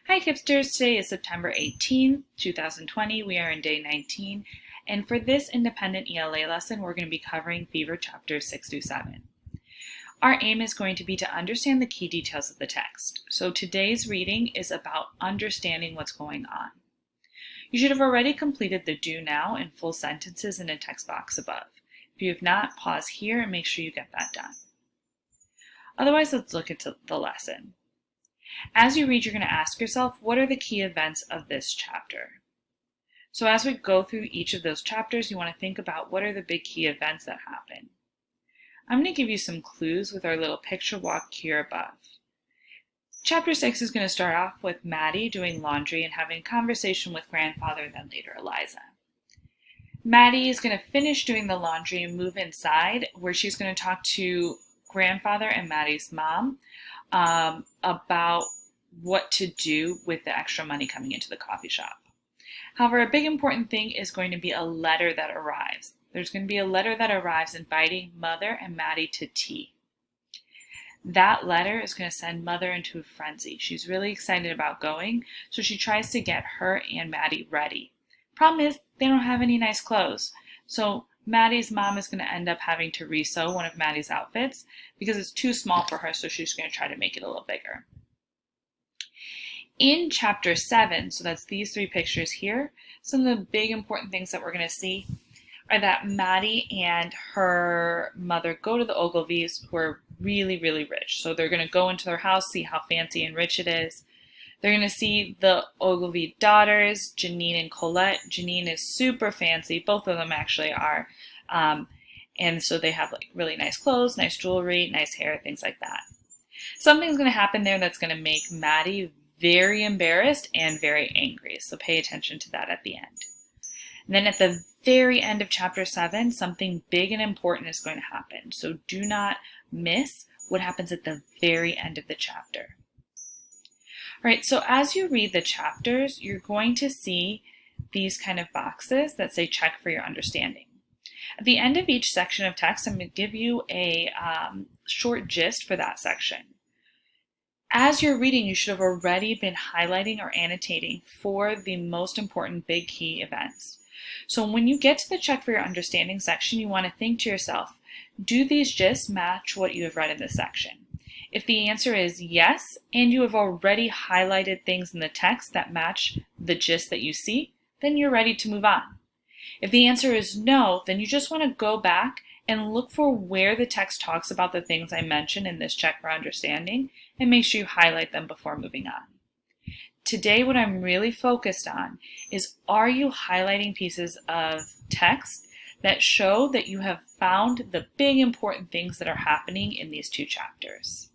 Hi Kipsters, today is September 18th, 2020. We are in day 19, and for this independent ELA lesson, we're going to be covering Fever chapters 6 through 7. Our aim is going to be to understand the key details of the text. So today's reading is about understanding what's going on. You should have already completed the do now and full sentences in the text box above. If you have not, pause here and make sure you get that done. Otherwise, let's look at the lesson. As you read, you're going to ask yourself, what are the key events of this chapter? So as we go through each of those chapters, you want to think about what are the big key events that happen. I'm going to give you some clues with our little picture walk here above. Chapter 6 is going to start off with Maddie doing laundry and having a conversation with grandfather, then later Eliza. Maddie is going to finish doing the laundry and move inside, where she's going to talk to grandfather and Maddie's mom about what to do with the extra money coming into the coffee shop. However, a big important thing is going to be a letter that arrives. There's going to be a letter that arrives inviting Mother and Maddie to tea. That letter is going to send Mother into a frenzy. She's really excited about going, so she tries to get her and Maddie ready. Problem is, they don't have any nice clothes. So Maddie's mom is going to end up having to resew one of Maddie's outfits because it's too small for her, so she's going to try to make it a little bigger. In chapter 7, so that's these three pictures here, some of the big important things that we're going to see are that Maddie and her mother go to the Ogilvies, who are really, really rich. So they're going to go into their house, see how fancy and rich it is. They're going to see the Ogilvy daughters, Janine and Colette. Janine is super fancy. Both of them actually are. And so they have like really nice clothes, nice jewelry, nice hair, things like that. Something's going to happen there that's going to make Maddie very embarrassed and very angry. So pay attention to that at the end. And then at the very end of chapter 7, something big and important is going to happen. So do not miss what happens at the very end of the chapter. All right, so as you read the chapters, you're going to see these kind of boxes that say check for your understanding. At the end of each section of text, I'm going to give you a short gist for that section. As you're reading, you should have already been highlighting or annotating for the most important big key events. So when you get to the check for your understanding section, you want to think to yourself, do these gists match what you have read in this section? If the answer is yes, and you have already highlighted things in the text that match the gist that you see, then you're ready to move on. If the answer is no, then you just want to go back and look for where the text talks about the things I mentioned in this check for understanding and make sure you highlight them before moving on. Today, what I'm really focused on is, are you highlighting pieces of text that show that you have found the big important things that are happening in these two chapters?